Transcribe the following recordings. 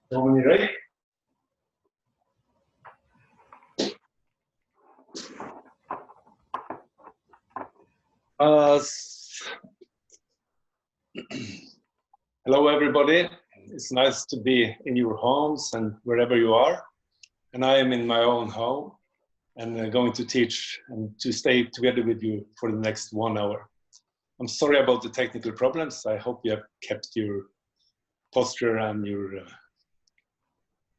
Bjorn Eirik. Hello everybody, it's nice to be in your homes and wherever you are. And I am in my own home and going to teach and to stay together with you for the next 1 hour. I'm sorry about the technical problems. I hope you have kept your posture and your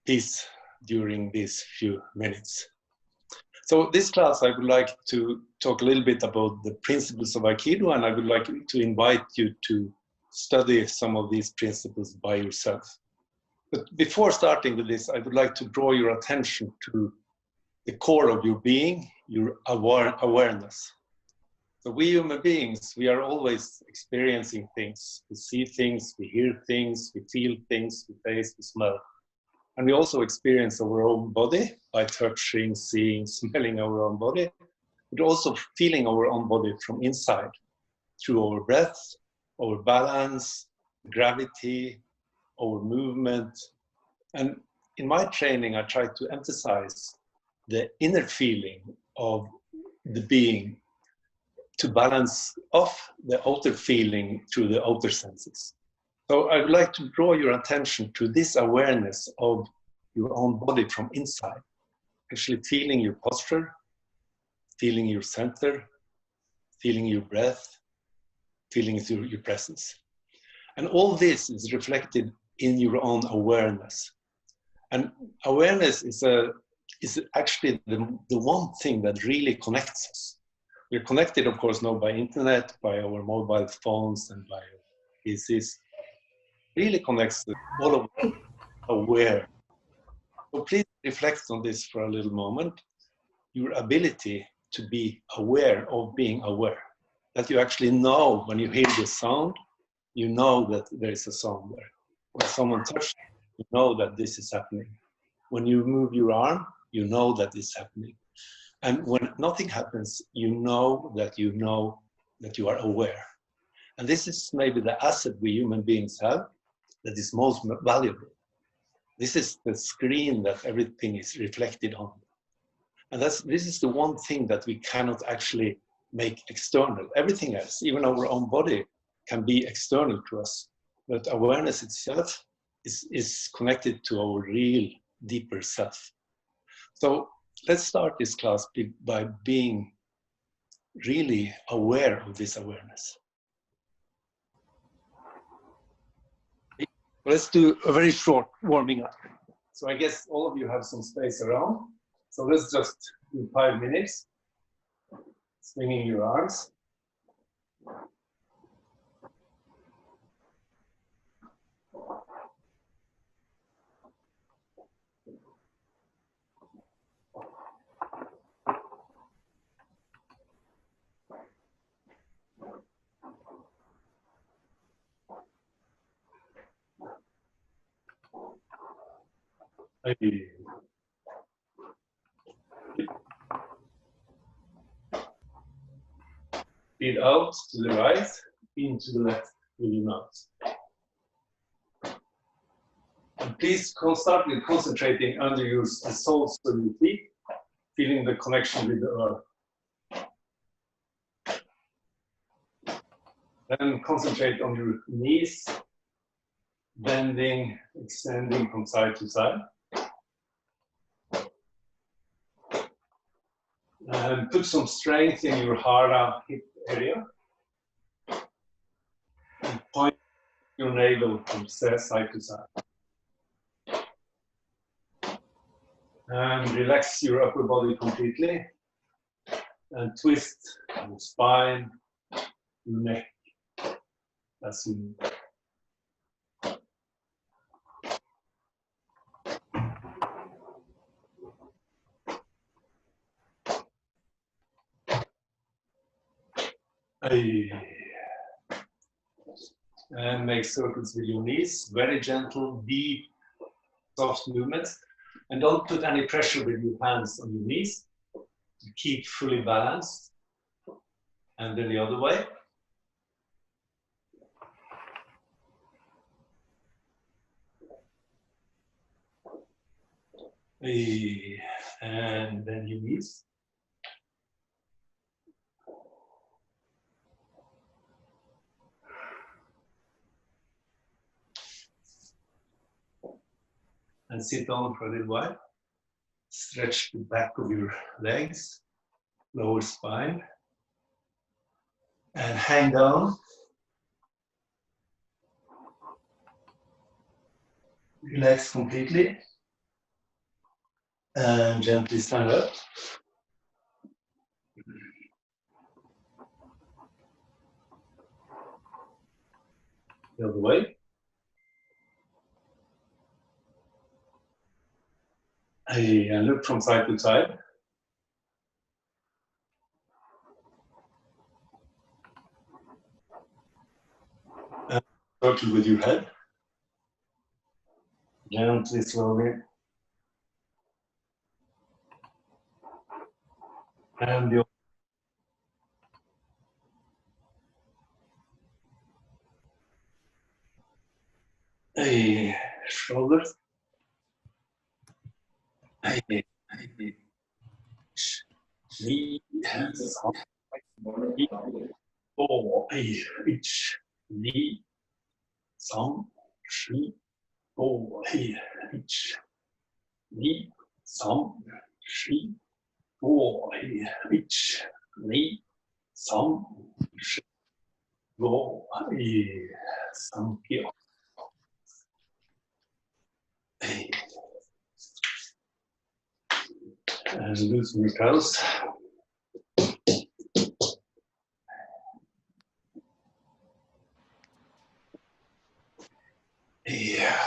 peace during these few minutes. So this class, I would like to talk a little bit about the principles of Aikido, and I would like to invite you to study some of these principles by yourself. But before starting with this, I would like to draw your attention to the core of your being, your awareness. So we human beings, we are always experiencing things. We see things, we hear things, we feel things, we taste, we smell. And we also experience our own body by touching, seeing, smelling our own body, but also feeling our own body from inside through our breath, our balance, gravity, our movement. And in my training, I try to emphasize the inner feeling of the being to balance off the outer feeling through the outer senses. So I would like to draw your attention to this awareness of your own body from inside, actually feeling your posture, feeling your center, feeling your breath, feeling your presence. And all this is reflected in your own awareness. And awareness is actually the one thing that really connects us. We're connected, of course, now by internet, by our mobile phones and by PCs. Really connects all of us aware. So please reflect on this for a little moment. Your ability to be aware of being aware. That you actually know when you hear the sound, you know that there is a sound there. When someone touches you, you know that this is happening. When you move your arm, you know that it's happening. And when nothing happens, you know that you are aware. And this is maybe the asset we human beings have that is most valuable. This is the screen that everything is reflected on. And this is the one thing that we cannot actually make external. Everything else, even our own body, can be external to us. But awareness itself is connected to our real, deeper self. So let's start this class by being really aware of this awareness. Let's do a very short warming up. So I guess all of you have some space around. So let's just do 5 minutes. Swinging your arms. Breathe out to the right, in to the left with your mouth. And please start with concentrating under the soles of your feet, feeling the connection with the earth. Then concentrate on your knees, bending, extending from side to side. And put some strength in your hara hip area. And point your navel from side to side. And relax your upper body completely. And twist your spine, your neck, as you move. And make circles with your knees, very gentle, deep, soft movements. And don't put any pressure with your hands on your knees. Keep fully balanced. And then the other way. And then you release. And sit down for a little while. Stretch the back of your legs, lower spine, and hang down. Relax completely, and gently stand up. The other way. And look from side to side. And circle with your head. Gently, slowly. And the shoulders. Knee, hands up. Knee, four, each. Knee, some, three, four, each. Knee, some, three, four, each. Knee, some, three, four, some, and loosen your toes. Yeah.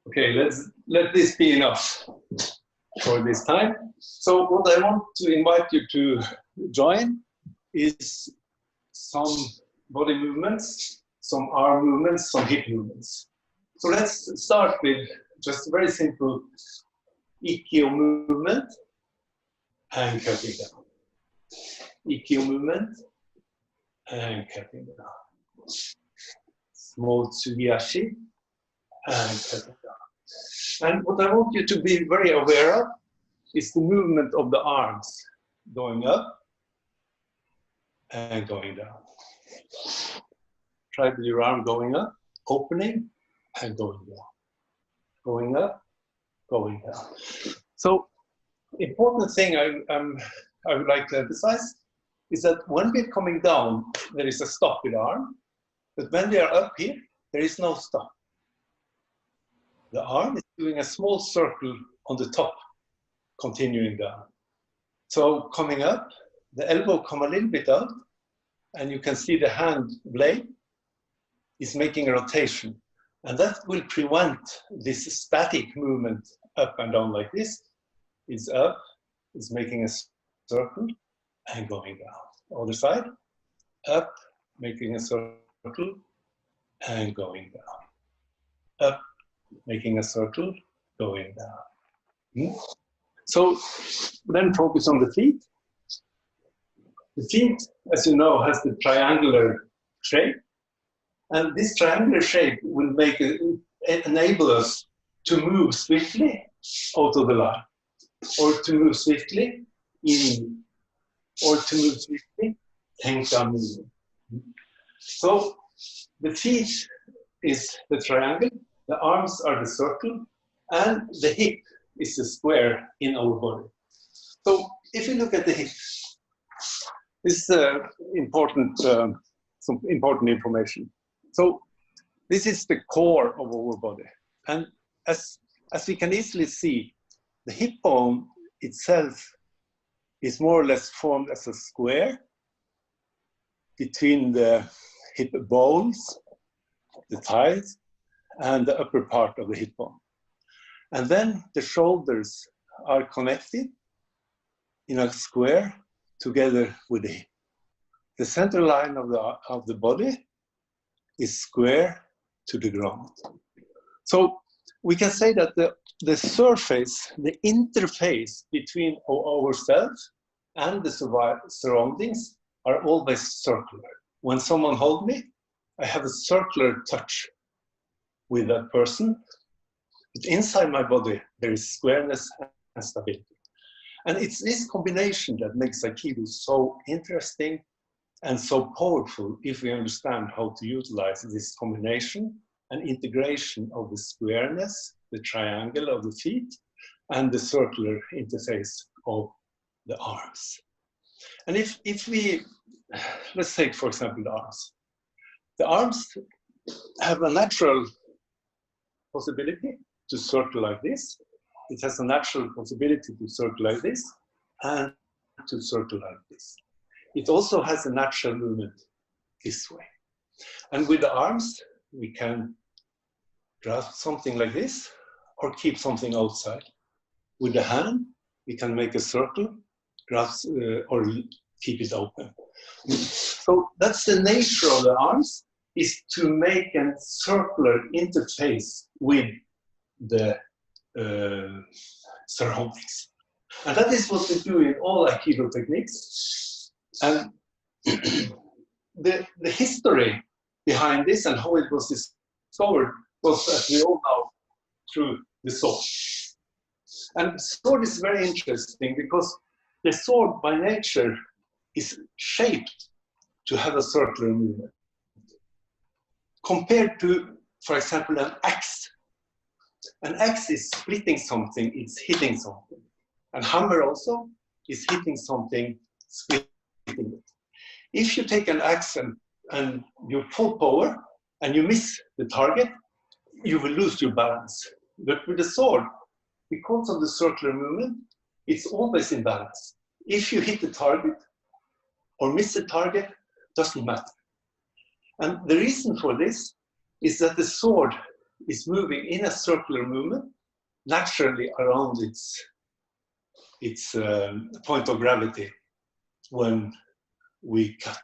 Okay, let this be enough for this time. So what I want to invite you to join is some body movements, some arm movements, some hip movements. So let's start with just a very simple Aikido movement and cutting down. Aikido movement and cutting down. Small Tsugiyashi and cutting down. And what I want you to be very aware of is the movement of the arms going up and going down. Try with your arm going up, opening and going down. Going up, going down. So, important thing I would like to emphasize is that when we're coming down, there is a stop with arm, but when we are up here, there is no stop. The arm is doing a small circle on the top, continuing down. So coming up, the elbow come a little bit out, and you can see the hand blade is making a rotation. And that will prevent this static movement up and down like this. It's up, it's making a circle, and going down. Other side, up, making a circle, and going down. Up, making a circle, going down. So then focus on the feet. The feet, as you know, has the triangular shape. And this triangular shape will enable us to move swiftly out of the line, or to move swiftly in, or to move swiftly tenka movement. So the feet is the triangle, the arms are the circle, and the hip is the square in our body. So if you look at the hip, this is some important information. So this is the core of our body. And as we can easily see, the hip bone itself is more or less formed as a square between the hip bones, the thighs, and the upper part of the hip bone. And then the shoulders are connected in a square together with the hip. The center line of the body is square to the ground. So we can say that the surface, the interface between ourselves and the surroundings are always circular. When someone holds me, I have a circular touch with that person. But inside my body, there is squareness and stability. And it's this combination that makes Aikido so interesting and so powerful if we understand how to utilize this combination and integration of the squareness, the triangle of the feet, and the circular interface of the arms. And if we, let's take for example the arms. The arms have a natural possibility to circle like this. It has a natural possibility to circle like this and to circle like this. It also has a natural movement this way. And with the arms, we can grasp something like this or keep something outside. With the hand, we can make a circle, grasp or keep it open. So that's the nature of the arms, is to make a circular interface with the surroundings. And that is what we do in all Aikido techniques. And the history behind this and how it was discovered was, as we all know, through the sword. And the sword is very interesting because the sword by nature is shaped to have a circular movement. Compared to, for example, an axe. An axe is splitting something, it's hitting something. And hammer also is hitting something, splitting it. If you take an axe and you full power and you miss the target, you will lose your balance. But with the sword, because of the circular movement, it's always in balance. If you hit the target or miss the target, doesn't matter. And the reason for this is that the sword is moving in a circular movement naturally around its point of gravity when we cut.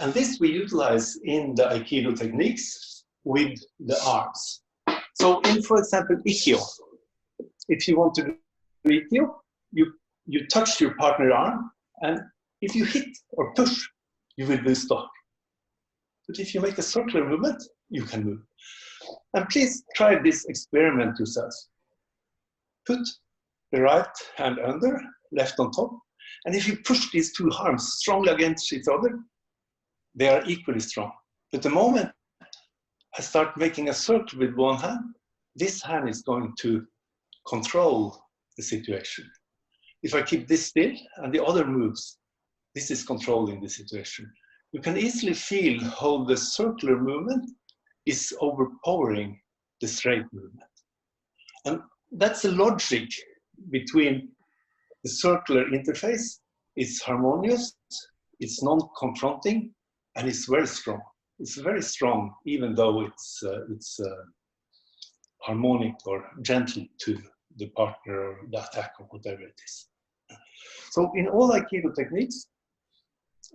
And this we utilize in the Aikido techniques with the arms. So in, for example, Ikkyo, if you want to do Ikkyo, you touch your partner's arm, and if you hit or push, you will be stuck. But if you make a circular movement, you can move. And please try this experiment yourself. Put the right hand under, left on top, and if you push these two arms strongly against each other, they are equally strong. But the moment I start making a circle with one hand, this hand is going to control the situation. If I keep this still and the other moves, this is controlling the situation. You can easily feel how the circular movement is overpowering the straight movement. And that's the logic between the circular interface. It's harmonious, it's non-confronting, and it's very strong. It's very strong, even though it's harmonic or gentle to the partner or the attack or whatever it is. So in all Aikido techniques,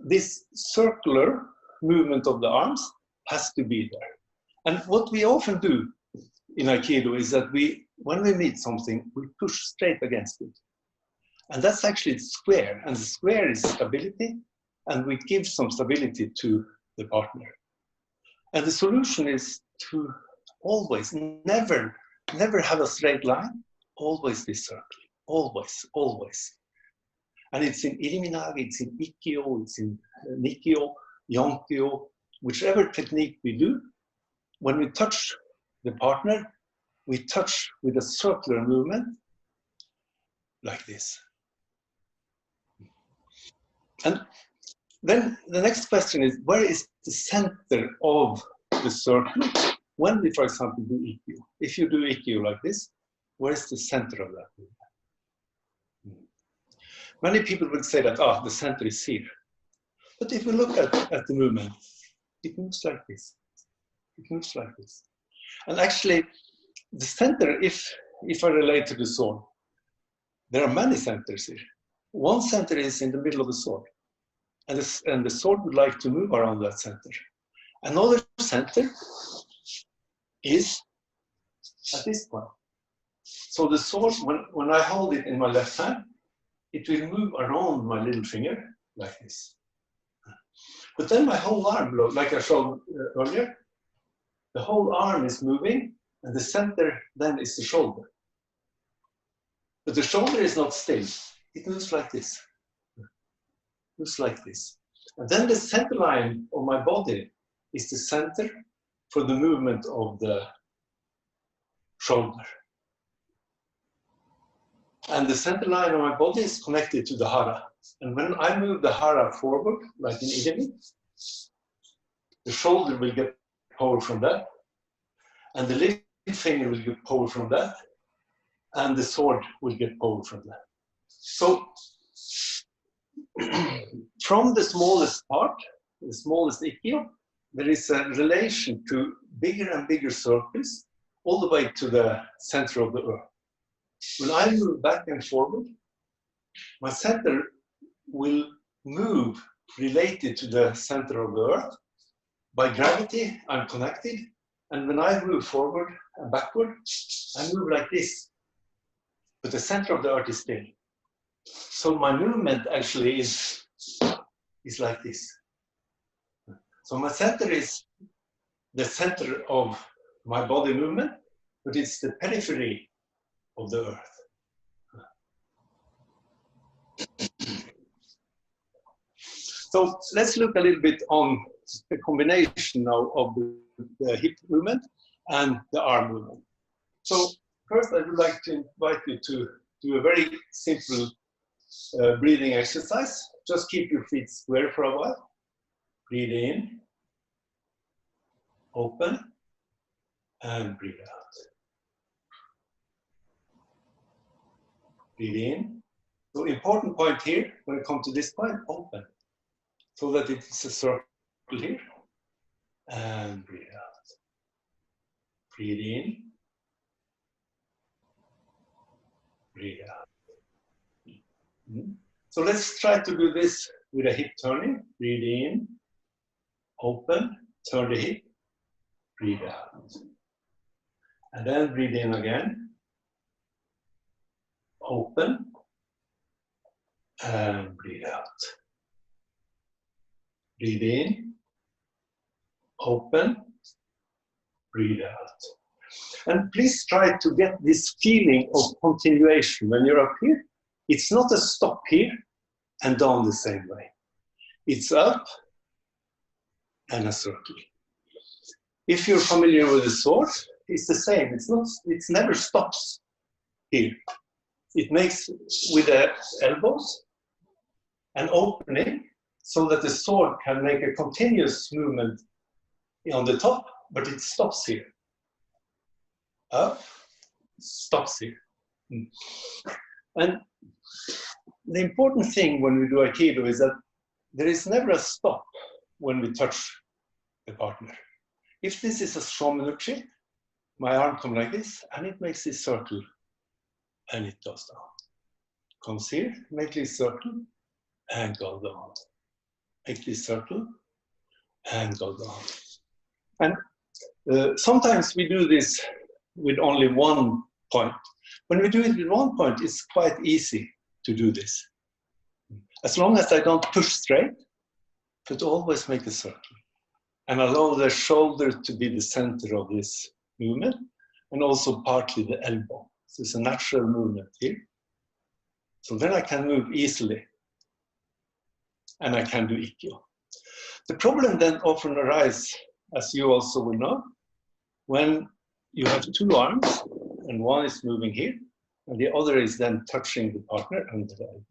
this circular movement of the arms has to be there. And what we often do in Aikido is that when we meet something, we push straight against it. And that's actually square, and the square is stability, and we give some stability to the partner. And the solution is to always, never have a straight line, always this circle, always, always. And it's in Iriminagi, it's in Ikkyo, it's in Nikkyo, Yonkyo, whichever technique we do, when we touch the partner, we touch with a circular movement like this. And then the next question is, where is the center of the circle when we, for example, do Ikkyo? If you do Ikkyo like this, where is the center of that movement? Many people will say that, the center is here. But if we look at the movement, it moves like this. It moves like this. And actually, the center, if I relate to the sword, there are many centers here. One center is in the middle of the sword. And the sword would like to move around that center. Another center is at this point. So the sword, when I hold it in my left hand, it will move around my little finger like this. But then my whole arm, like I showed earlier, the whole arm is moving, and the center then is the shoulder. But the shoulder is not still. It moves like this. Moves like this. And then the center line of my body is the center for the movement of the shoulder. And the center line of my body is connected to the hara. And when I move the hara forward, like in Igami, the shoulder will get power from that, and the little finger will get power from that, and the sword will get power from that. So, from the smallest part, the smallest ikkyo, there is a relation to bigger and bigger circles, all the way to the center of the earth. When I move back and forward, my center will move related to the center of the earth. By gravity, I'm connected. And when I move forward and backward, I move like this. But the center of the earth is still. So my movement actually is like this. So my center is the center of my body movement, but it's the periphery of the earth. So let's look a little bit on the combination now of the hip movement and the arm movement. So first I would like to invite you to do a very simple breathing exercise. Just keep your feet square for a while. Breathe in, open, and breathe out. Breathe in. So important point here, when it comes to this point, open. So that it's a circle here. And breathe out. Breathe in. Breathe out. So let's try to do this with a hip turning. Breathe in. Open. Turn the hip. Breathe out. And then breathe in again. Open. And breathe out. Breathe in, open, breathe out. And please try to get this feeling of continuation. When you're up here, it's not a stop here and down the same way. It's up and a circle. If you're familiar with the sword, it's the same. It never stops here. It makes with the elbows an opening, so that the sword can make a continuous movement on the top, but it stops here. Up, stops here. And the important thing when we do Aikido is that there is never a stop when we touch the partner. If this is a shomenuchi, my arm comes like this, and it makes this circle, and it goes down. Comes here, make this circle, and go down. Make this circle and go down. And sometimes we do this with only one point. When we do it with one point, it's quite easy to do this. As long as I don't push straight, but always make a circle. And allow the shoulder to be the center of this movement, and also partly the elbow. So it's a natural movement here. So then I can move easily. And I can do ikkyo. The problem then often arises, as you also will know, when you have two arms, and one is moving here, and the other is then touching the partner under the elbow.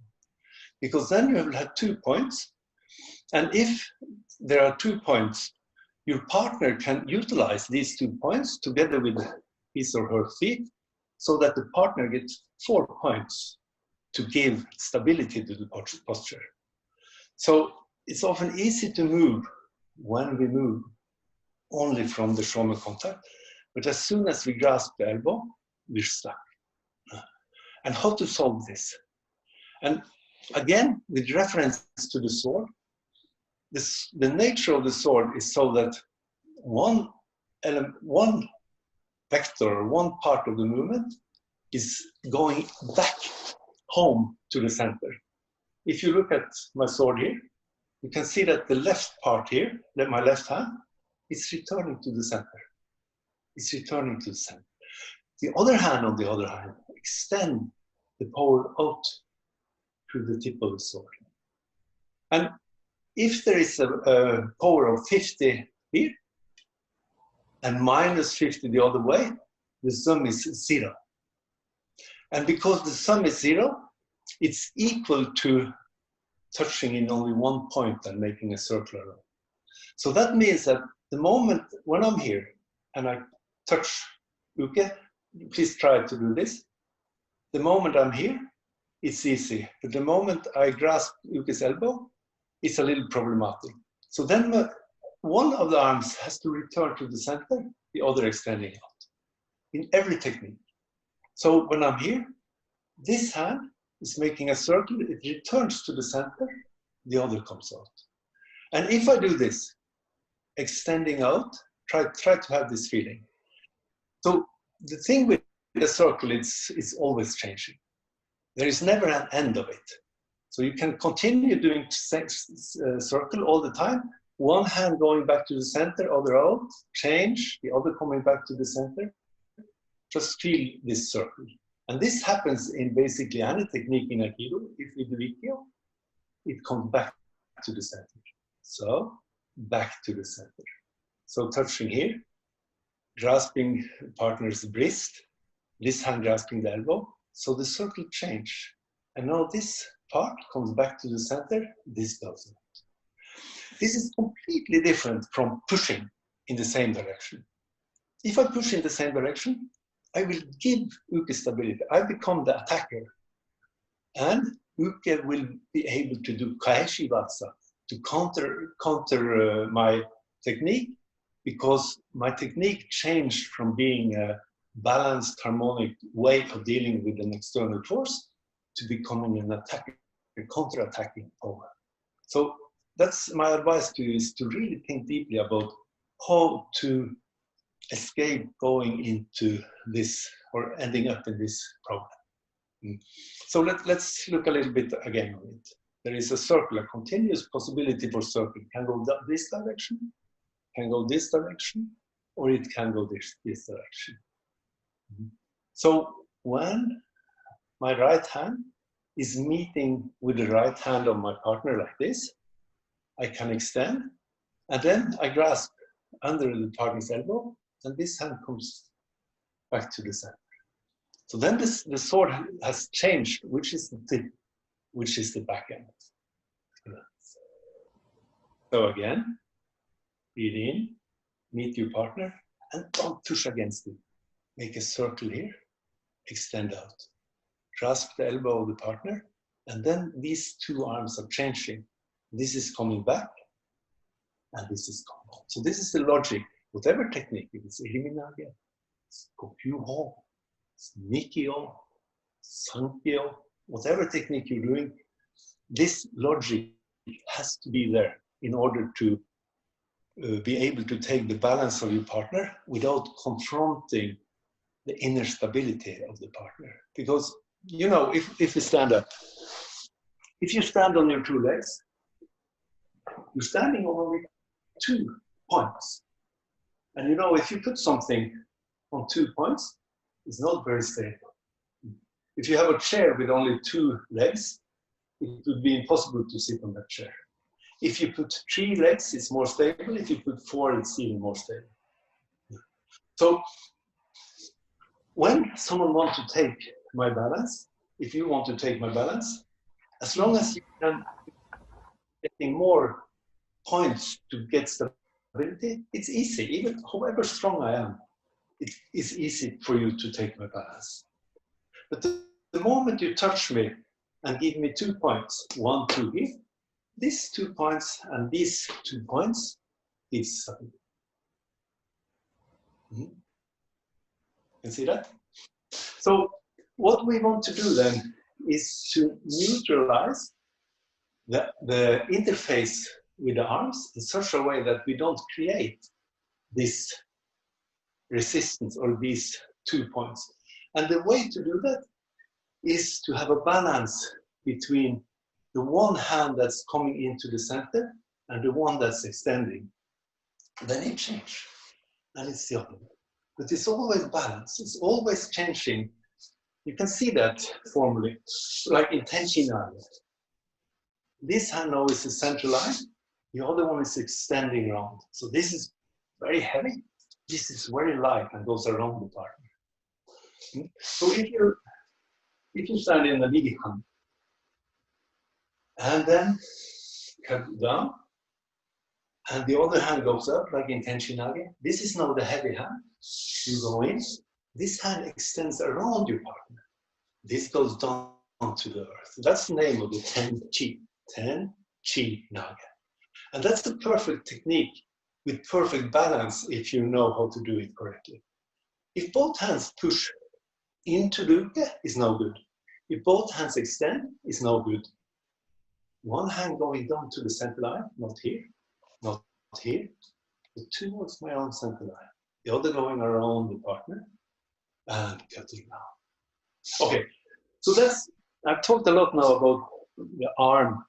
Because then you will have 2 points, and if there are 2 points, your partner can utilize these 2 points together with his or her feet, so that the partner gets 4 points to give stability to the posture. So it's often easy to move when we move only from the shoulder contact, but as soon as we grasp the elbow, we're stuck. And how to solve this? And again, with reference to the sword, the nature of the sword is so that one vector, one part of the movement is going back home to the center. If you look at my sword here, you can see that the left part here, my left hand, is returning to the center. It's returning to the center. The other hand, on the other hand, extend the power out through the tip of the sword. And if there is a power of 50 here, and minus 50 the other way, the sum is 0. And because the sum is 0, it's equal to touching in only one point and making a circle around. So that means that the moment when I'm here and I touch Uke, please try to do this. The moment I'm here, it's easy. But the moment I grasp Uke's elbow, it's a little problematic. So then one of the arms has to return to the center, the other extending out in every technique. So when I'm here, this hand is making a circle, it returns to the center, the other comes out. And if I do this, extending out, try to have this feeling. So the thing with the circle, it's always changing. There is never an end of it. So you can continue doing circle all the time. One hand going back to the center, other out, change, the other coming back to the center. Just feel this circle. And this happens in basically any technique in Aikido. If we do Ikkyo, it comes back to the center. So, back to the center. So touching here, grasping partner's wrist, this hand grasping the elbow. So the circle change. And now this part comes back to the center, this doesn't. This is completely different from pushing in the same direction. If I push in the same direction, I will give Uke stability. I become the attacker. And Uke will be able to do Kaeshi Watsa, to counter my technique, because my technique changed from being a balanced, harmonic way of dealing with an external force to becoming an attacker, a counter-attacking power. So that's my advice to you, is to really think deeply about how to escape going into this or ending up in this problem. So let's look a little bit again on it. There is a circle, a continuous possibility for circle. It can go this direction, can go this direction, or it can go this direction. So when my right hand is meeting with the right hand of my partner like this, I can extend, and then I grasp under the partner's elbow, and this hand comes back to the center. So then the sword has changed, which is the tip, which is the back end. So again, breathe in, meet your partner, and don't push against it. Make a circle here, extend out. Grasp the elbow of the partner, and then these two arms are changing. This is coming back, and this is coming out. So this is the logic. Whatever technique, if it's Iriminage, it's Kopyu-ho, it's Nikio, Sankyo, whatever technique you're doing, this logic has to be there in order to be able to take the balance of your partner without confronting the inner stability of the partner. Because, you know, if you stand up, if you stand on your two legs, you're standing on only 2 points. And you know, if you put something on 2 points, it's not very stable. If you have a chair with only 2 legs, it would be impossible to sit on that chair. If you put 3 legs, it's more stable. If you put 4, it's even more stable. So when someone wants to take my balance, if you want to take my balance, as long as you can getting more points to get stability, it's easy. Even however strong I am, it is easy for you to take my balance. But the moment you touch me and give me 2 points, 1, 2 here, these 2 points and these 2 points is stability. You can see that? So what we want to do then is to neutralize the interface with the arms in such a way that we don't create this resistance or these 2 points. And the way to do that is to have a balance between the one hand that's coming into the center and the one that's extending. Then it changes, and it's the other. But it's always balanced, it's always changing. You can see that formally, like in Tenchinage. This hand now is the center line, the other one is extending around. So this is very heavy, this is very light and goes around the partner. So if you stand in the midi hand, and then cut down, and the other hand goes up, like in Tenchinage. This is now the heavy hand. You go in, this hand extends around your partner. This goes down to the earth. That's the name of the Ten-Chi Naga. And that's the perfect technique with perfect balance if you know how to do it correctly. If both hands push into the uke, it's no good. If both hands extend, it's no good. One hand going down to the center line, not here, not here, but towards my own center line. The other going around the partner and cutting down. Okay, so I've talked a lot now about the arm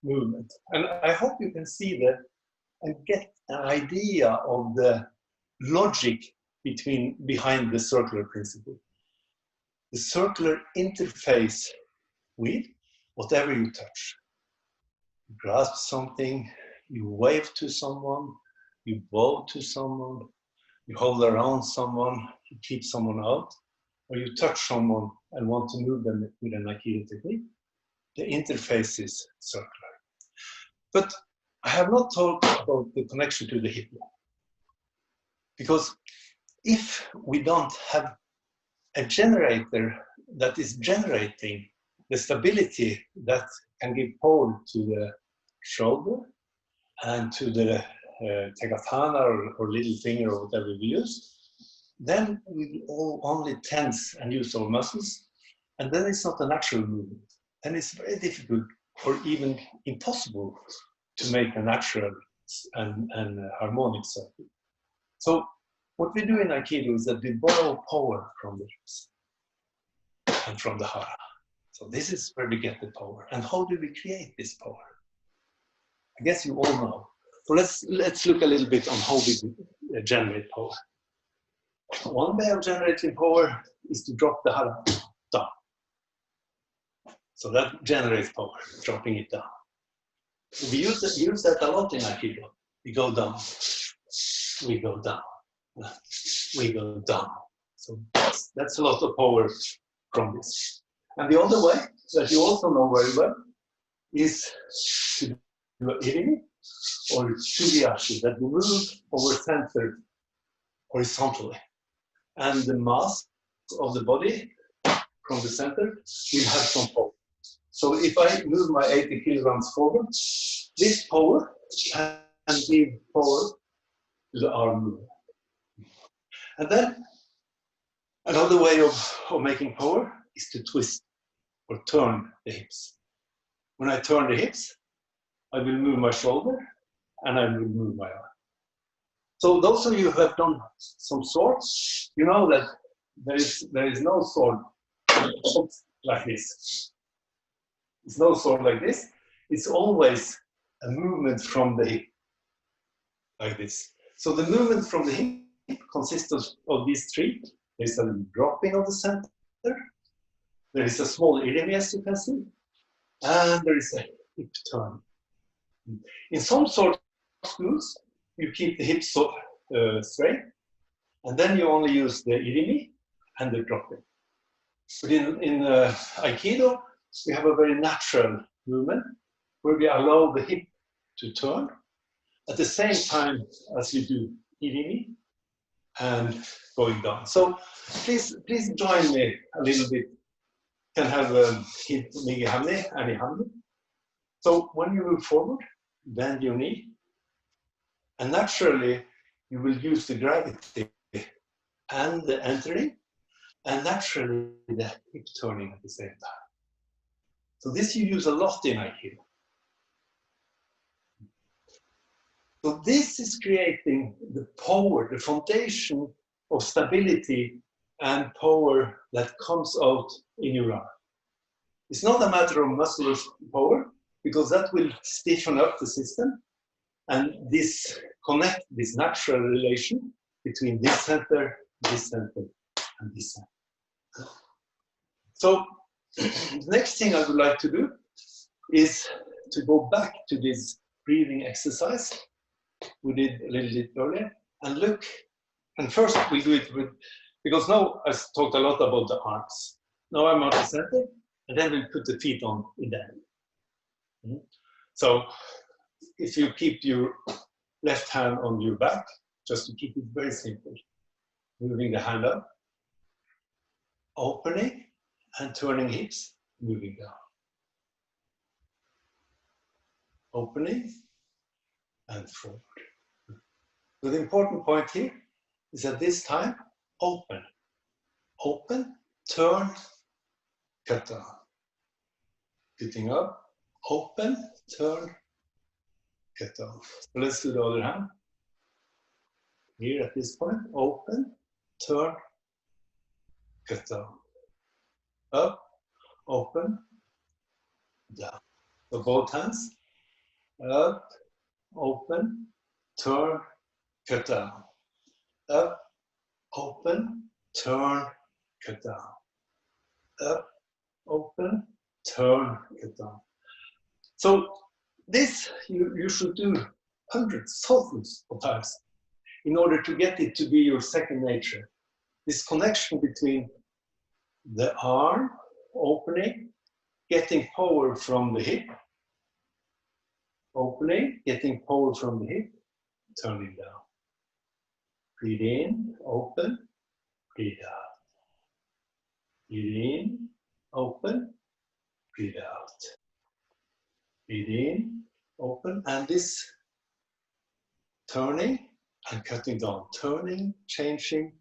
movement, and I hope you can see that and get an idea of the logic behind the circular principle. The circular interface with whatever you touch. You grasp something, you wave to someone, you bow to someone, you hold around someone, you keep someone out, or you touch someone and want to move them with an Aikido technique. The interface is circular. But I have not talked about the connection to the hip. Because if we don't have a generator that is generating the stability that can give power to the shoulder and to the tegatana or little finger or whatever we use, then we will only tense and use our muscles, and then it's not a natural movement. And it's very difficult or even impossible to make a natural and harmonic circuit. So what we do in Aikido is that we borrow power from the hips and from the hara. So this is where we get the power. And how do we create this power? I guess you all know. So let's look a little bit on how we generate power. One way of generating power is to drop the hara down. So that generates power, dropping it down. We use that a lot in Aikido. We go down, we go down, we go down. So that's a lot of power from this. And the other way that you also know very well is to do irimi or tsugiashi, that we move over center horizontally. And the mass of the body from the center will have some power. So if I move my 80 kilograms forward, this power can give power to the arm movement. And then another way of making power is to twist or turn the hips. When I turn the hips, I will move my shoulder and I will move my arm. So those of you who have done some swords, you know that there is no sword like this. It's no sword like this. It's always a movement from the hip, like this. So the movement from the hip consists of these three. There's a dropping of the center. There is a small irimi, as you can see. And there is a hip turn. In some sword schools, you keep the hips straight. And then you only use the irimi and the dropping. But in Aikido, we have a very natural movement where we allow the hip to turn at the same time as we do irimi and going down. So please join me a little bit. You can have hip nigi hamni, ani hamni. So when you move forward, bend your knee, and naturally you will use the gravity and the entering, and naturally the hip turning at the same time. So this you use a lot in Aikido. So this is creating the power, the foundation of stability and power that comes out in your arm. It's not a matter of muscular power, because that will stiffen up the system, and this connect this natural relation between this center, and this center. So the next thing I would like to do is to go back to this breathing exercise we did a little bit earlier, and look, and first we'll do it with, because now I talked a lot about the arms. Now I'm at the center, and then we'll put the feet on in the hand. So if you keep your left hand on your back, just to keep it very simple, moving the hand up, opening and turning hips, moving down. Opening and forward. So the important point here is at this time, open. Open, turn, cut down. Sitting up, open, turn, cut down. So let's do the other hand. Here at this point, open, turn, cut down. Up, open, down. So both hands. Up, open, turn, cut down. Up, open, turn, cut down. Up, open, turn, cut down. So this you should do hundreds, thousands of times in order to get it to be your second nature. This connection between the arm opening, getting power from the hip, opening, getting power from the hip, turning down. Breathe in, open, breathe out. Breathe in, open, breathe out. Breathe in, open, and this turning and cutting down. Turning, changing,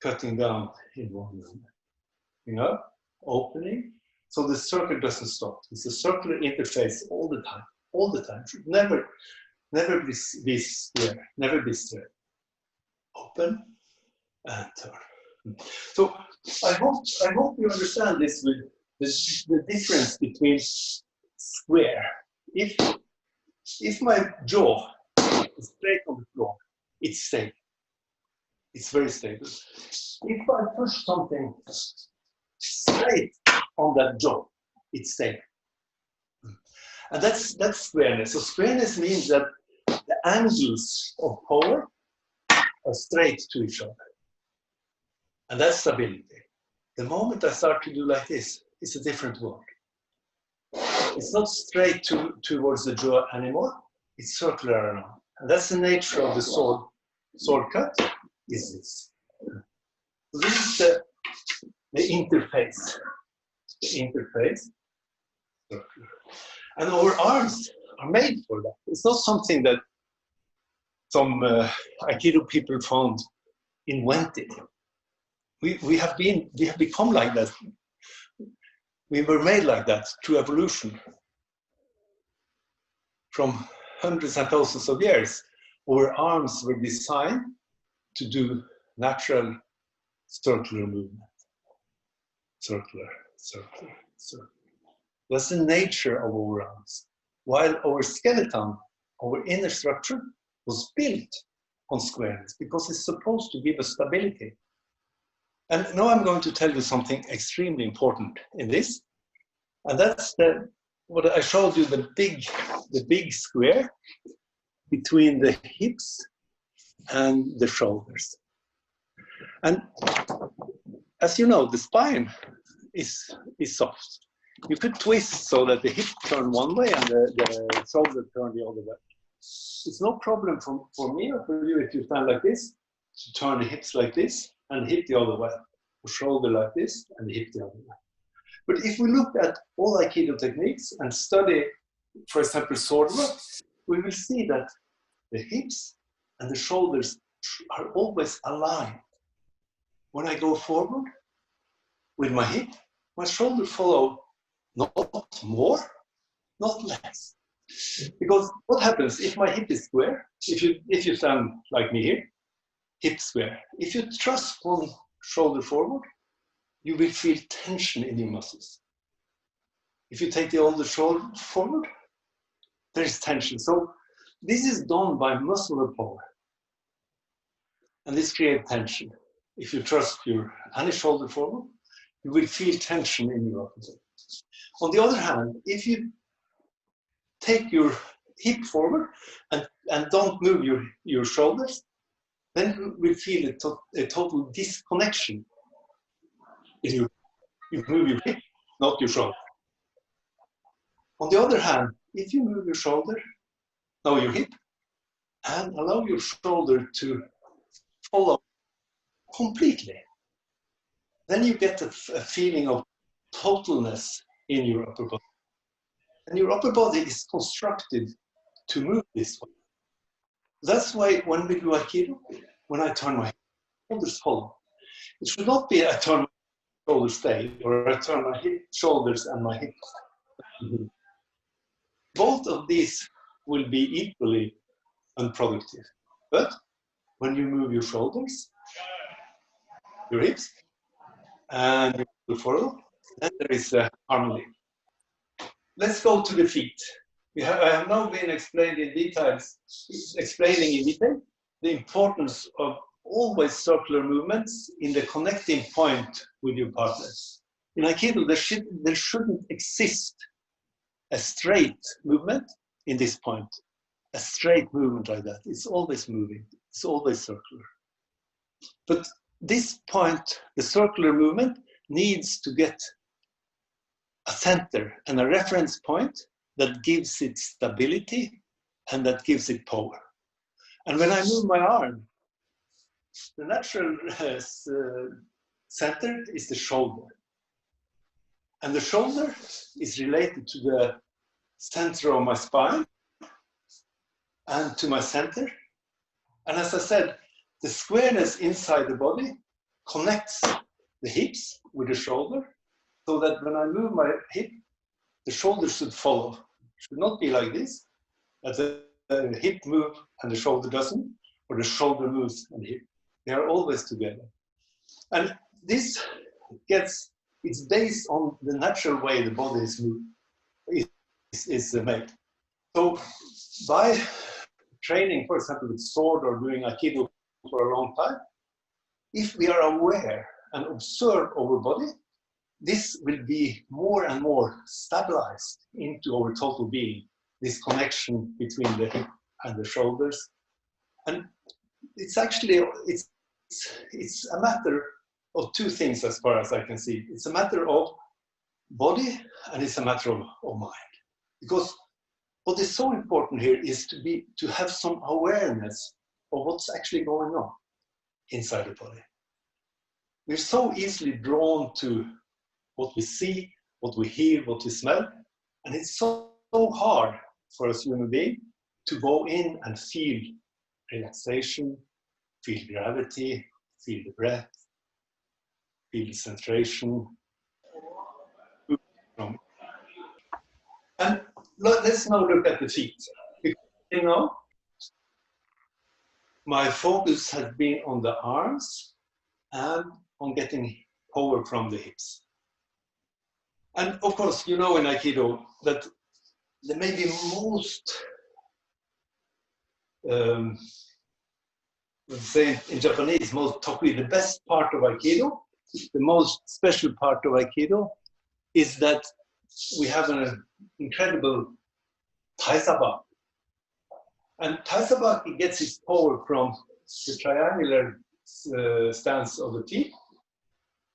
cutting down in one movement. Going up, opening, so the circle doesn't stop. It's a circular interface all the time. All the time. Should never be square, never be straight. Open and turn. So I hope you understand this with the difference between square. If my jaw is straight on the floor, it's stable. It's very stable. If I push something straight on that jaw, it's stable. And that's squareness. So squareness means that the angles of power are straight to each other. And that's stability. The moment I start to do like this, it's a different world. It's not straight towards the jaw anymore, it's circular around. And that's the nature of the sword cut, is this. So this is the interface. The interface, circular. And our arms are made for that. It's not something that some Aikido people found invented. We have become like that. We were made like that through evolution. From hundreds and thousands of years, our arms were designed to do natural circular movement. Circular, circular, circular. That's the nature of our arms. While our skeleton, our inner structure, was built on squareness because it's supposed to give us stability. And now I'm going to tell you something extremely important in this. And that's what I showed you, the big square between the hips and the shoulders. And as you know, the spine is soft. You could twist so that the hip turn one way and the shoulder turn the other way. It's no problem for me or for you if you stand like this, to turn the hips like this and hip the other way, or shoulder like this and hip the other way. But if we look at all Aikido techniques and study, for example, sword work, we will see that the hips and the shoulders are always aligned. When I go forward with my hip, my shoulder follow not more, not less. Because what happens if my hip is square? If you stand like me here, hip square. If you thrust one shoulder forward, you will feel tension in your muscles. If you take the older shoulder forward, there is tension. So this is done by muscular power. And this creates tension. If you thrust your any shoulder forward, you will feel tension in your upper body. On the other hand, if you take your hip forward and don't move your shoulders, then you will feel a total disconnection. You move your hip, not your shoulder. On the other hand, if you move your shoulder, now your hip, and allow your shoulder to follow completely, then you get a feeling of totalness in your upper body. And your upper body is constructed to move this way. That's why when we do Aikido, when I turn my shoulders follow, it should not be I turn my shoulders stay, or I turn my shoulders and my hips. Both of these will be equally unproductive. But when you move your shoulders, your hips, and you forward, then there is a harmony. Let's go to the feet. I have now been explaining in detail the importance of always circular movements in the connecting point with your partners. In Aikido, there shouldn't exist a straight movement in this point. A straight movement like that. It's always moving. It's always circular. But this point, the circular movement, needs to get a center and a reference point that gives it stability and that gives it power. And when I move my arm, the natural center is the shoulder. And the shoulder is related to the center of my spine and to my center. And as I said, the squareness inside the body connects the hips with the shoulder, so that when I move my hip, the shoulder should follow. It should not be like this, that the hip moves and the shoulder doesn't, or the shoulder moves and the hip. They are always together. And this it's based on the natural way the body is moved, is made. So by training, for example, with sword or doing Aikido for a long time, if we are aware and observe our body, this will be more and more stabilized into our total being, this connection between the hip and the shoulders. And it's actually, it's a matter of two things as far as I can see. It's a matter of body and it's a matter of mind. Because what is so important here is to have some awareness of what's actually going on inside the body. We're so easily drawn to what we see, what we hear, what we smell, and it's so hard for us human beings to go in and feel relaxation, feel gravity, feel the breath, feel the centration. And let's now look at the feet. You know, my focus has been on the arms and on getting power from the hips. And of course, you know in Aikido that the maybe most, let's say in Japanese, most toku, the best part of Aikido, the most special part of Aikido is that we have an incredible taisabaki. And taisabaki gets its power from the triangular stance of the feet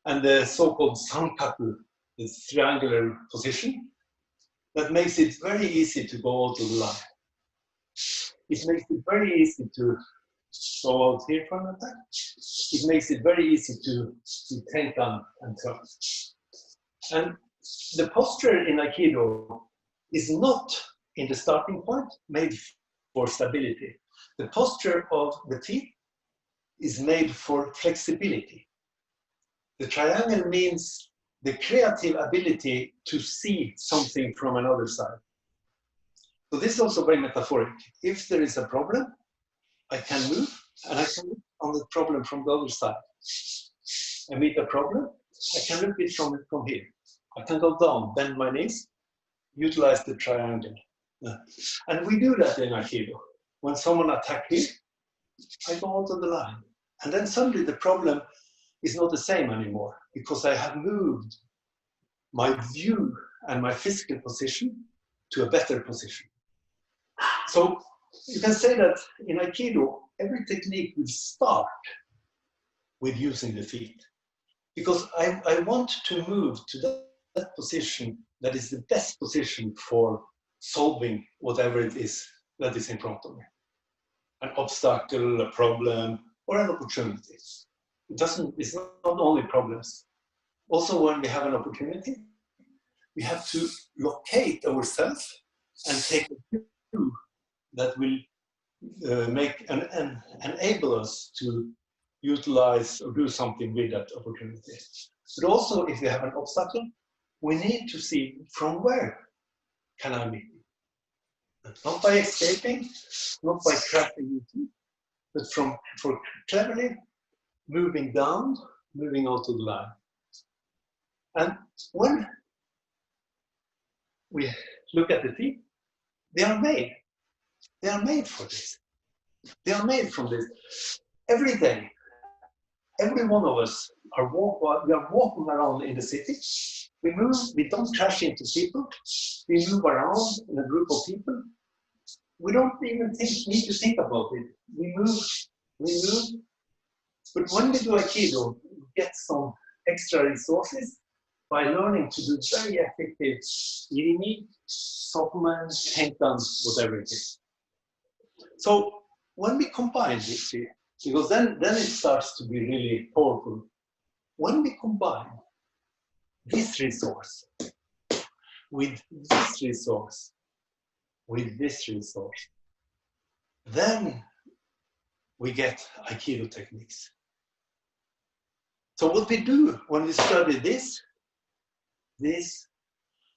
and the so-called sankaku, this triangular position, that makes it very easy to go out of the line. It makes it very easy to go out here for an attack. It makes it very easy to take on and turn. And the posture in Aikido is not in the starting point made for stability. The posture of the feet is made for flexibility. The triangle means the creative ability to see something from another side. So this is also very metaphoric. If there is a problem, I can move and I can look on the problem from the other side. I meet a problem, I can look at it from here. I can go down, bend my knees, utilize the triangle. And we do that in Aikido. When someone attacks me, I go onto the line. And then suddenly the problem is not the same anymore because I have moved my view and my physical position to a better position. So you can say that in Aikido, every technique will start with using the feet. Because I want to move to that position that is the best position for solving whatever it is that is in front of me. An obstacle, a problem, or an opportunity. It's not only problems. Also, when we have an opportunity, we have to locate ourselves and take a view that will enable us to utilize or do something with that opportunity. But also, if we have an obstacle, we need to see from where can I meet it. Not by escaping, not by crashing into, but for cleverly moving down, moving onto the line. And when we look at the feet, they are made. They are made for this. They are made from this. Every day, every one of us we are walking around in the city. We move, we don't crash into people. We move around in a group of people. We don't even need to think about it. We move. But when we do Aikido, we get some extra resources by learning to do very effective irimi, sokumen, tenkan, whatever it is. So when we combine these three, because then it starts to be really powerful. When we combine this resource with this resource, then we get Aikido techniques. So what we do when we study this,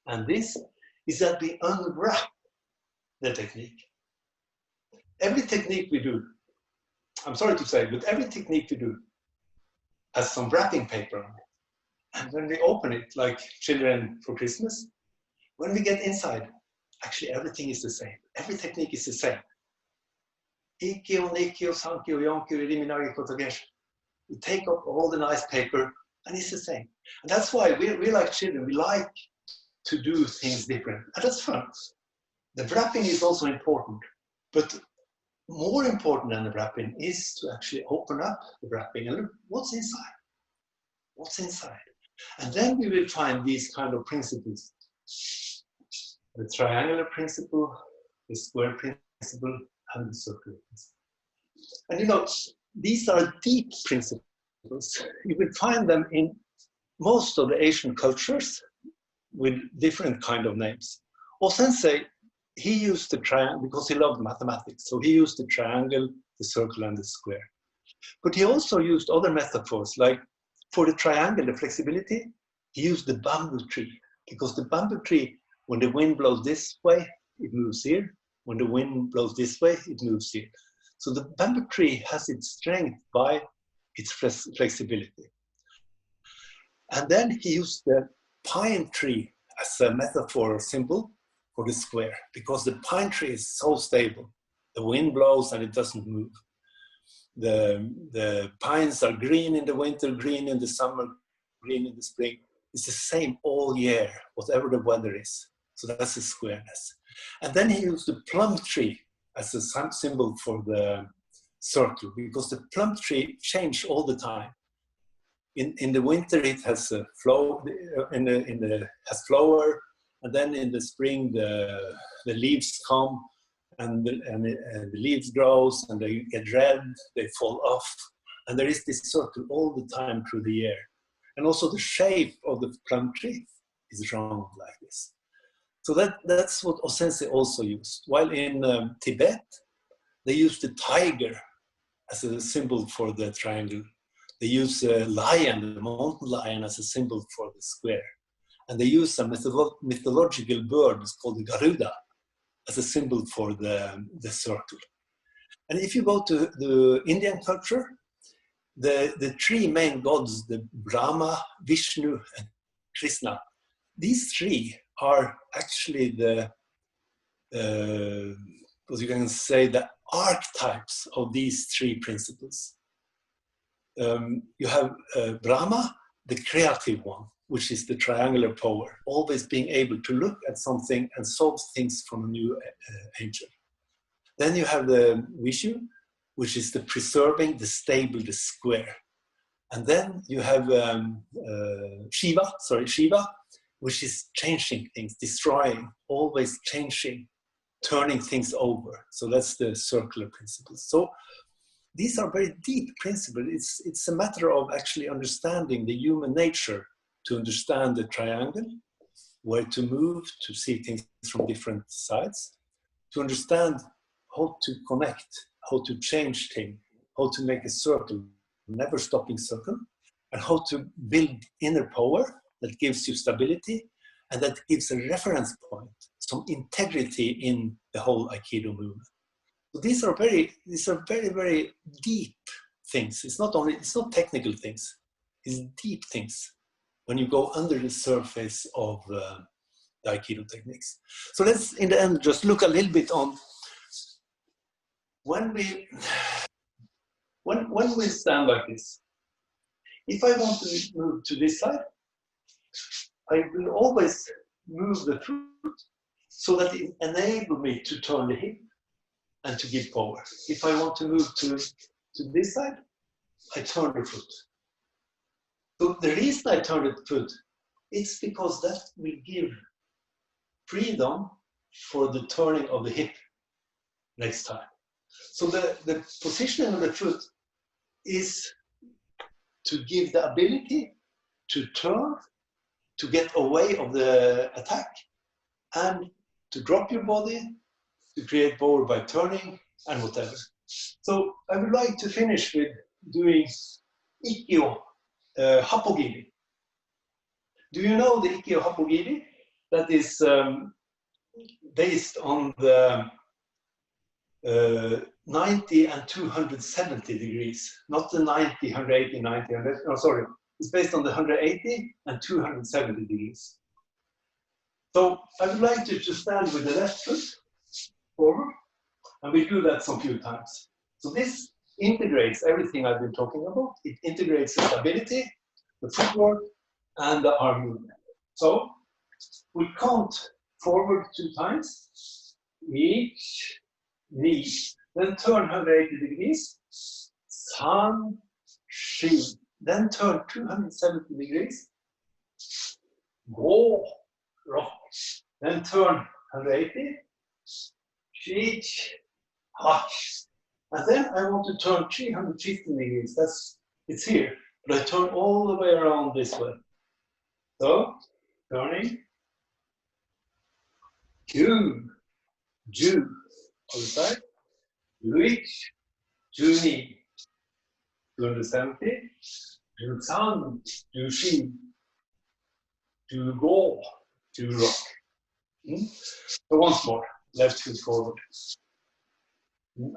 and this, is that we unwrap the technique. Every technique we do, I'm sorry to say, but every technique we do has some wrapping paper on it. And when we open it, like children for Christmas, when we get inside, actually everything is the same. Every technique is the same. Ikkyo, Nikkyo, Sankyo, Yonkyo, Iriminari, Kotogeshi. We take up all the nice paper and it's the same. And that's why we're like children. We like to do things different. And that's fun. The wrapping is also important. But more important than the wrapping is to actually open up the wrapping and look what's inside. What's inside? And then we will find these kind of principles. The triangular principle, the square principle, and the circular principle. And you know, these are deep principles. You will find them in most of the Asian cultures with different kind of names. O-sensei, he used the triangle because he loved mathematics. So he used the triangle, the circle, and the square. But he also used other metaphors, like for the triangle, the flexibility, he used the bamboo tree. Because the bamboo tree, when the wind blows this way, it moves here. When the wind blows this way, it moves here. So the bamboo tree has its strength by its flexibility. And then he used the pine tree as a metaphor or symbol for the square, because the pine tree is so stable. The wind blows and it doesn't move. The pines are green in the winter, green in the summer, green in the spring. It's the same all year, whatever the weather is. So that's the squareness. And then he used the plum tree as a symbol for the circle, because the plum tree changes all the time. In the winter, it has a flower, has flower, and then in the spring, the leaves come, and the leaves grows, and they get red, they fall off, and there is this circle all the time through the year. And also the shape of the plum tree is round like this. So that's what O-sensei also used. While in Tibet, they used the tiger as a symbol for the triangle. They use a lion, the mountain lion, as a symbol for the square. And they use a mythological bird, it's called the Garuda, as a symbol for the circle. And if you go to the Indian culture, the three main gods, the Brahma, Vishnu, and Krishna, these three are actually the, what you can say, the archetypes of these three principles. You have Brahma, the creative one, which is the triangular power, always being able to look at something and solve things from a new angle. Then you have the Vishu, which is the preserving, the stable, the square. And then you have Shiva, which is changing things, destroying, always changing, turning things over. So that's the circular principles. So these are very deep principles. It's a matter of actually understanding the human nature to understand the triangle, where to move, to see things from different sides, to understand how to connect, how to change things, how to make a circle, never stopping circle, and how to build inner power that gives you stability and that gives a reference point, some integrity in the whole Aikido movement. So these are very, very deep things. It's not technical things. It's deep things when you go under the surface of the Aikido techniques. So let's, in the end, just look a little bit on when we stand like this. If I want to move to this side, I will always move the foot so that it enables me to turn the hip and to give power. If I want to move to this side, I turn the foot. So the reason I turn the foot, it's because that will give freedom for the turning of the hip next time. So the positioning of the foot is to give the ability to turn, to get away of the attack, and to drop your body, to create power by turning and whatever. So I would like to finish with doing Ikkyo Happogiri. Do you know the Ikkyo Happogiri? That is based on the 90 and 270 degrees, not the 90, 180, 90, 100, no, sorry. It's based on the 180 and 270 degrees. So I would like you to stand with the left foot forward, and we do that some few times. So this integrates everything I've been talking about. It integrates the stability, the footwork, and the arm movement. So we count forward 2 times, each knee, then turn 180 degrees, san, shi, then turn 270 degrees, go, rock, then turn 180, shi, hash, and then I want to turn 350 degrees. It's here, but I turn all the way around this way. So, turning, Ju, Ju, other side, Luich, Juni, 270, Ju San, Ju Shi, Ju Go, Ju Rock. So once more, left foot forward.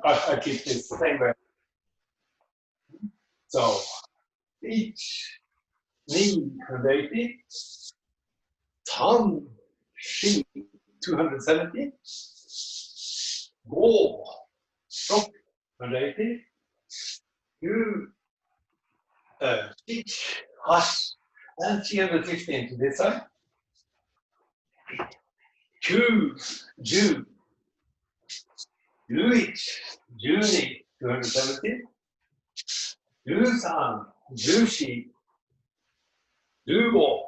I keep this the same way. So, each knee 180, San, Shi, 270, Go, Rock, 180, Ju, Stitch, Hash, and 350 into this side. Ju, Ju, Luich, Juni, 270, Ju San, Ju Shi, Ju Go,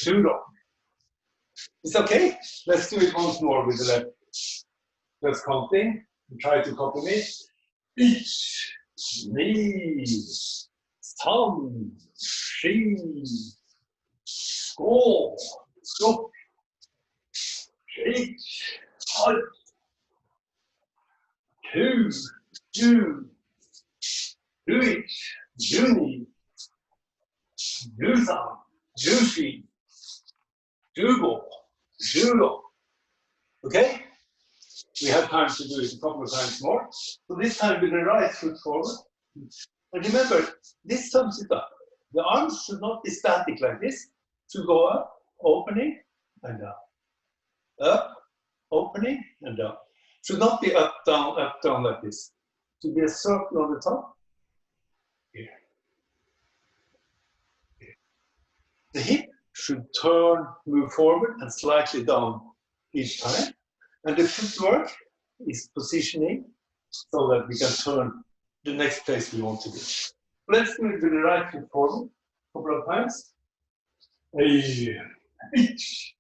Ju Rock. It's okay. Let's do it once more with the left. Let's counting. Try to copy me. Each, knee, san, shi, go, stop, each, halt, 2, Ju, Luich, Juni, Ju San, Ju Shi, Ju Go, Ju Rock. Okay? We have time to do it a couple of times more. So this time with the right foot forward. And remember, this sums it up. The arms should not be static like this. To go up, opening, and down. up, opening, and down. Should not be up, down, like this. Should be a circle on the top. Here. Here. The hip should turn, move forward, and slightly down each time. And the footwork is positioning so that we can turn the next place we want to do. Let's do it with the right foot forward a couple of times. Each,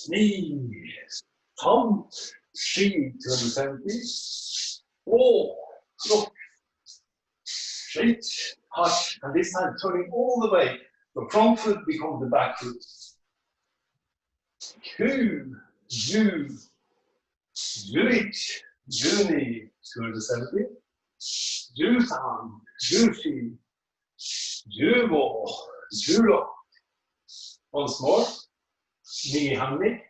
knee, thumb, 370. Oh, look, straight, touch, and this time turning all the way. The front foot becomes the back foot. Two, you, reach, knee, 270. Du thumb, du feet, du go, du lock. Once more. Knee handling.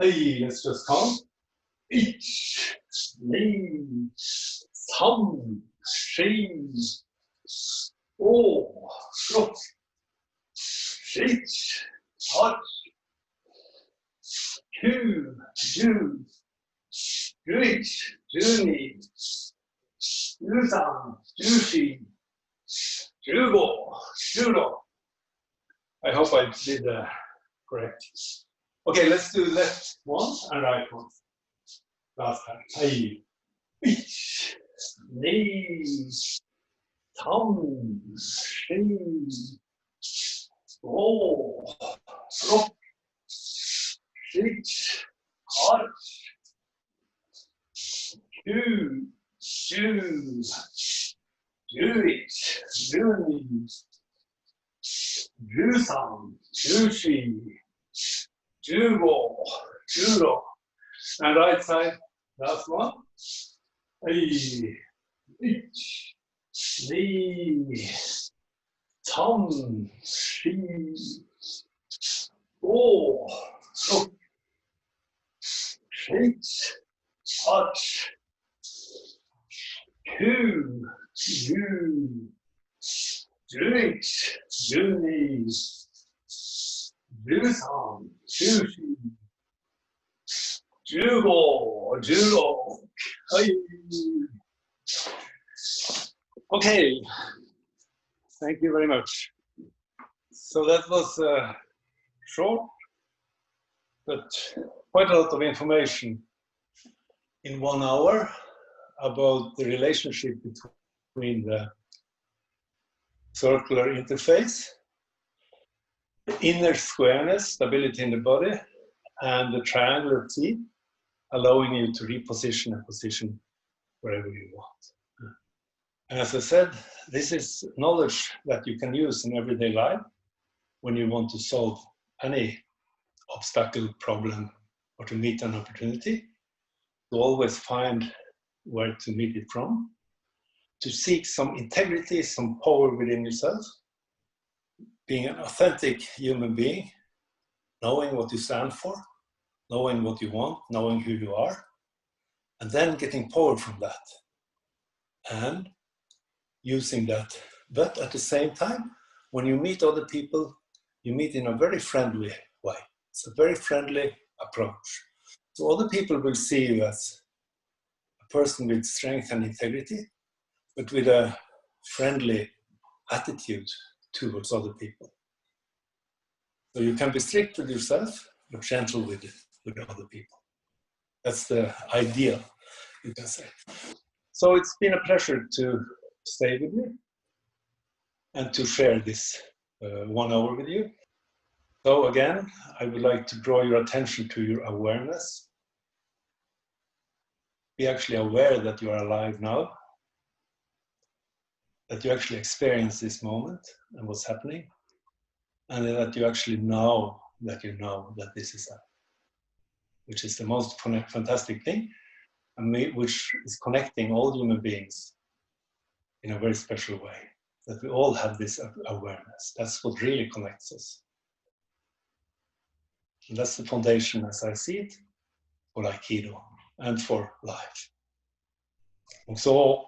Hey, let's just count. Each, knee, thumb, 3, 4, look, reach, touch, 2, do, reach, do knee, do thumb, do feet, do go, do lock. I hope I did correct. Okay, let's do left one and right one. Last time. Hey, each, knee, thumb, 3, 4, look, reach, touch, 2, do it, do knee, do thumb, do feet, do go, do lock. And right side, last one. Hey, each, knee, thumb, 3, 4, look, reach, touch, 2, do it, do knees, do thumb, do feet, do go, do lock. Hey. Okay, thank you very much. So that was short, but quite a lot of information in 1 hour about the relationship between the circular interface, the inner squareness, stability in the body, and the triangular teeth, allowing you to reposition and position wherever you want. And as I said, this is knowledge that you can use in everyday life when you want to solve any obstacle, problem, or to meet an opportunity, to always find where to meet it from, to seek some integrity, some power within yourself, being an authentic human being, knowing what you stand for, knowing what you want, knowing who you are, and then getting power from that, and using that. But at the same time, when you meet other people, you meet in a very friendly way. It's a very friendly approach. So other people will see you as a person with strength and integrity, but with a friendly attitude towards other people. So you can be strict with yourself, but gentle with other people. That's the ideal, you can say. So it's been a pleasure to stay with you and to share this 1 hour with you. So again, I would like to draw your attention to your awareness. Be actually aware that you are alive now, that you actually experience this moment and what's happening, and that you actually know that you know that this is happening, which is the most fantastic thing, and which is connecting all human beings in a very special way, that we all have this awareness. That's what really connects us. And that's the foundation, as I see it, for Aikido and for life. And so,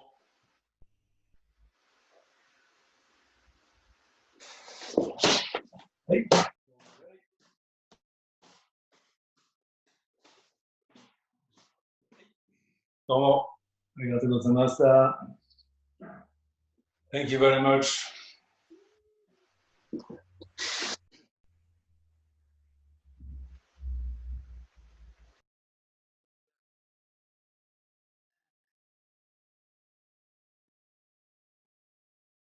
hey. どうもありがとうございました。Thank you very much.